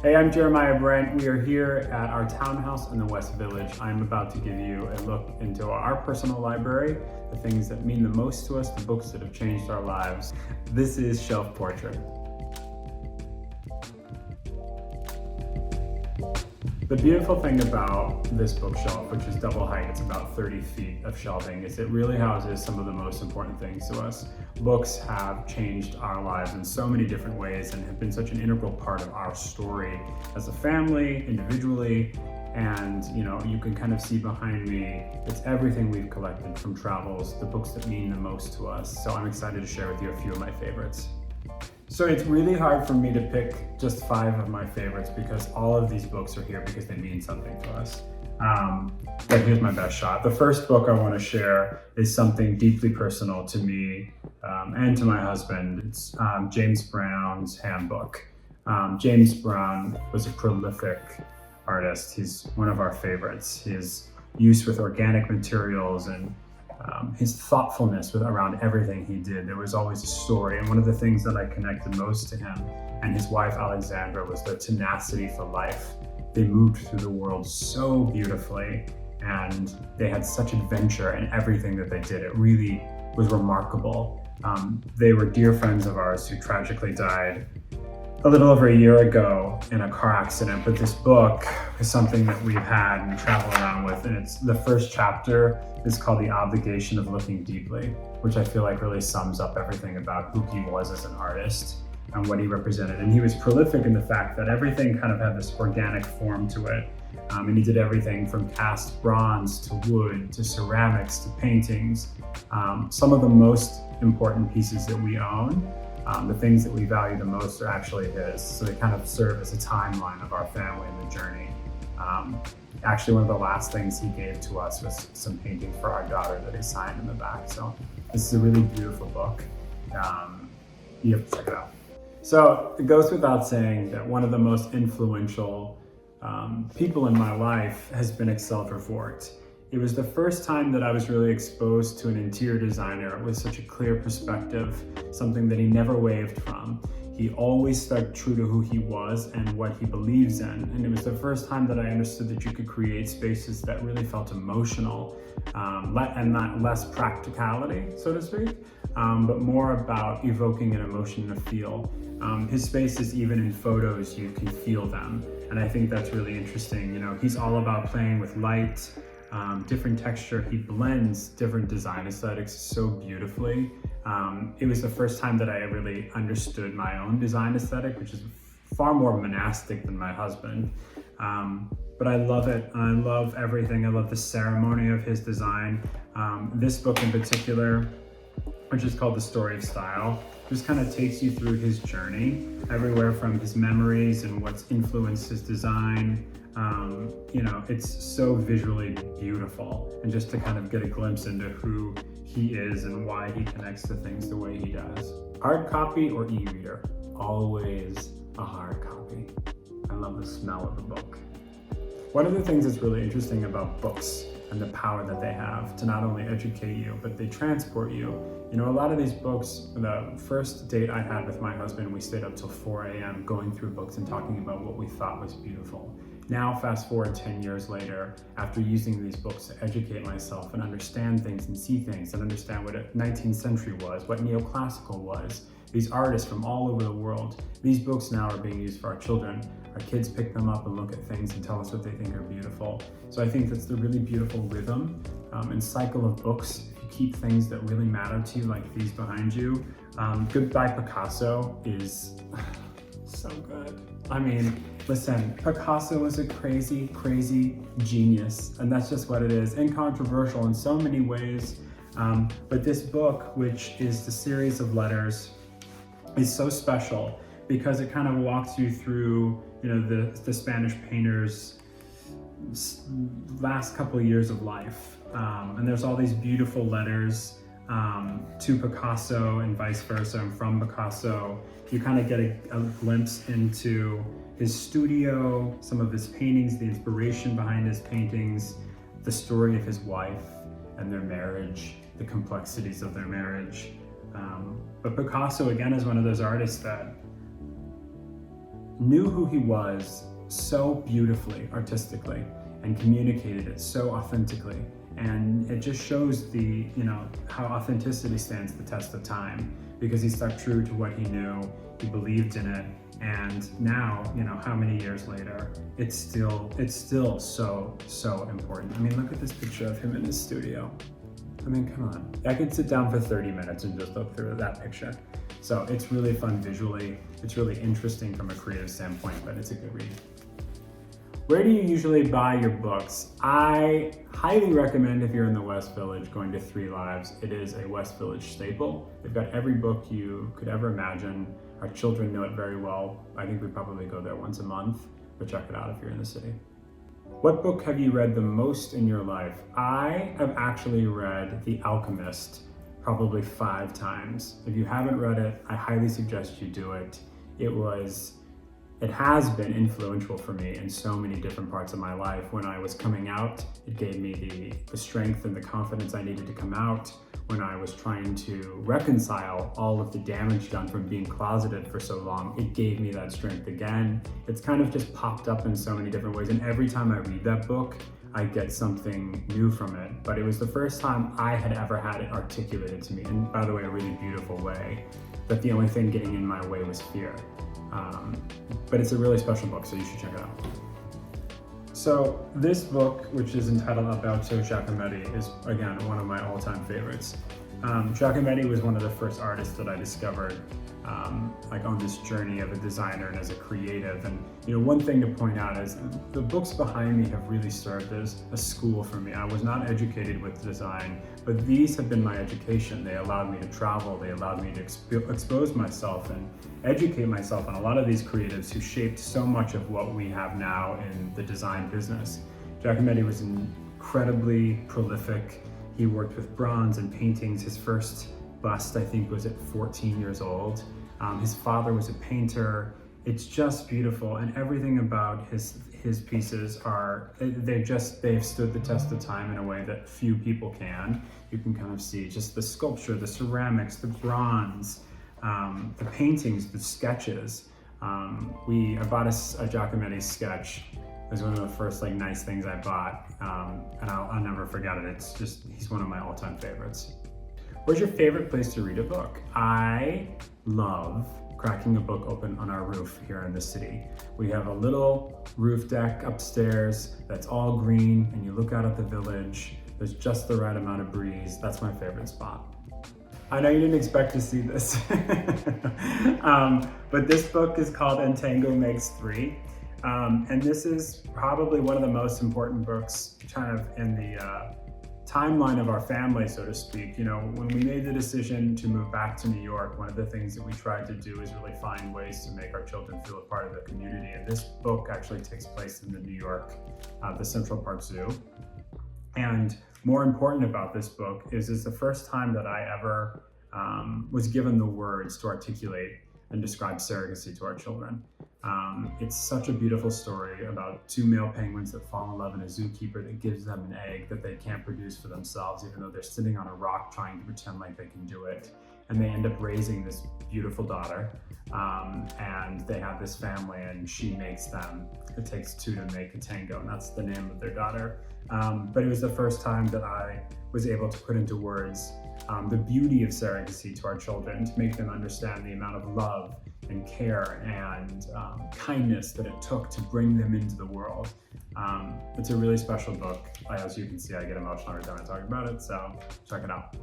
Hey, I'm Jeremiah Brent. We are here at our townhouse in the West Village. I'm about to give you a look into our personal library, the things that mean the most to us, the books that have changed our lives. This is Shelf Portrait. The beautiful thing about this bookshelf, which is double height, it's about 30 feet of shelving, is it really houses some of the most important things to us. Books have changed our lives in so many different ways and have been such an integral part of our story as a family, individually, and you can kind of see behind me, it's everything we've collected from travels, the books that mean the most to us. So I'm excited to share with you a few of my favorites. So it's really hard for me to pick just 5 of my favorites because all of these books are here because they mean something to us. But here's my best shot. The first book I want to share is something deeply personal to me and to my husband. It's James Brown's Handbook. James Brown was a prolific artist. He's one of our favorites. His use with organic materials and his thoughtfulness around everything he did. There was always a story, and one of the things that I connected most to him and his wife Alexandra was their tenacity for life. They moved through the world so beautifully, and they had such adventure in everything that they did. It really was remarkable. They were dear friends of ours who tragically died a little over a year ago in a car accident, but this book is something that we've had and travel around with, and it's the first chapter is called The Obligation of Looking Deeply, which I feel like really sums up everything about who he was as an artist and what he represented. And he was prolific in the fact that everything kind of had this organic form to it. And he did everything from cast bronze to wood to ceramics to paintings. Some of the most important pieces that we own, the things that we value the most, are actually his. So they kind of serve as a timeline of our family and the journey. Actually, one of the last things he gave to us was some paintings for our daughter that he signed in the back. So this is a really beautiful book. You have to check it out. So it goes without saying that one of the most influential people in my life has been Vervoordt. It was the first time that I was really exposed to an interior designer with such a clear perspective, something that he never waved from. He always stuck true to who he was and what he believes in. And it was the first time that I understood that you could create spaces that really felt emotional, and not less practicality, so to speak, but more about evoking an emotion and a feel. His spaces, even in photos, you can feel them. And I think that's really interesting. He's all about playing with light, different texture. He blends different design aesthetics so beautifully. It was the first time that I really understood my own design aesthetic, which is far more monastic than my husband. But I love it. I love everything. I love the ceremony of his design. This book in particular, which is called The Story of Style, just kind of takes you through his journey, everywhere from his memories and what's influenced his design. It's so visually beautiful, and just to kind of get a glimpse into who he is and why he connects to things the way he does. Hard copy or e-reader? Always a hard copy. I love the smell of the book. One of the things that's really interesting about books and the power that they have to not only educate you, but they transport you. A lot of these books, the first date I had with my husband, we stayed up till 4 a.m. going through books and talking about what we thought was beautiful. Now, fast forward 10 years later, after using these books to educate myself and understand things and see things and understand what a 19th century was, what neoclassical was, these artists from all over the world, these books now are being used for our children. Our kids pick them up and look at things and tell us what they think are beautiful. So I think that's the really beautiful rhythm and cycle of books. If you keep things that really matter to you, like these behind you. Goodbye Picasso is so good. I mean, listen, Picasso was a crazy, crazy genius, and that's just what it is. Incontroversial in so many ways, but this book, which is the series of letters, is so special because it kind of walks you through, the Spanish painter's last couple of years of life, and there's all these beautiful letters to Picasso and vice versa, and from Picasso. You kind of get a glimpse into his studio, some of his paintings, the inspiration behind his paintings, the story of his wife and their marriage, the complexities of their marriage. But Picasso, again, is one of those artists that knew who he was so beautifully, artistically, and communicated it so authentically. And it just shows the, how authenticity stands the test of time, because he stuck true to what he knew, he believed in it, and now, how many years later, it's still so important. I mean, look at this picture of him in his studio. I mean, come on. I could sit down for 30 minutes and just look through that picture. So it's really fun visually, it's really interesting from a creative standpoint, but it's a good read. Where do you usually buy your books? I highly recommend, if you're in the West Village, going to Three Lives. It is a West Village staple. They've got every book you could ever imagine. Our children know it very well. I think we probably go there once a month, but check it out if you're in the city. What book have you read the most in your life? I have actually read The Alchemist probably 5 times. If you haven't read it, I highly suggest you do it. It has been influential for me in so many different parts of my life. When I was coming out, it gave me the strength and the confidence I needed to come out. When I was trying to reconcile all of the damage done from being closeted for so long, it gave me that strength again. It's kind of just popped up in so many different ways, and every time I read that book, I get something new from it. But it was the first time I had ever had it articulated to me, and by the way, a really beautiful way, that the only thing getting in my way was fear. But it's a really special book, so you should check it out. So this book, which is entitled Alberto Giacometti, is again one of my all-time favorites. Giacometti was one of the first artists that I discovered on this journey of a designer and as a creative. And one thing to point out is the books behind me have really served as a school for me. I was not educated with design, but these have been my education. They allowed me to travel, they allowed me to expose myself and educate myself on a lot of these creatives who shaped so much of what we have now in the design business. Giacometti was incredibly prolific. He worked with bronze and paintings. His first bust, I think, was at 14 years old. His father was a painter. It's just beautiful, and everything about his pieces they've stood the test of time in a way that few people can. You can kind of see just the sculpture, the ceramics, the bronze, the paintings, the sketches. I bought a Giacometti sketch. It was one of the first nice things I bought, and I'll never forget it. He's one of my all-time favorites. Where's your favorite place to read a book? I love cracking a book open on our roof here in the city. We have a little roof deck upstairs that's all green, and you look out at the village. There's just the right amount of breeze. That's my favorite spot. I know you didn't expect to see this, but this book is called And Tango Makes Three. And this is probably one of the most important books kind of in the timeline of our family, so to speak. When we made the decision to move back to New York, one of the things that we tried to do is really find ways to make our children feel a part of the community. And this book actually takes place in the New York, the Central Park Zoo. And more important about this book is it's the first time that I ever was given the words to articulate and describe surrogacy to our children. It's such a beautiful story about 2 male penguins that fall in love and a zookeeper that gives them an egg that they can't produce for themselves, even though they're sitting on a rock trying to pretend like they can do it. And they end up raising this beautiful daughter, and they have this family, and she makes them. It takes 2 to make a tango, and that's the name of their daughter. But it was the first time that I was able to put into words the beauty of surrogacy to our children, to make them understand the amount of love and care and kindness that it took to bring them into the world. It's a really special book. As you can see, I get emotional every time I talk about it, so check it out.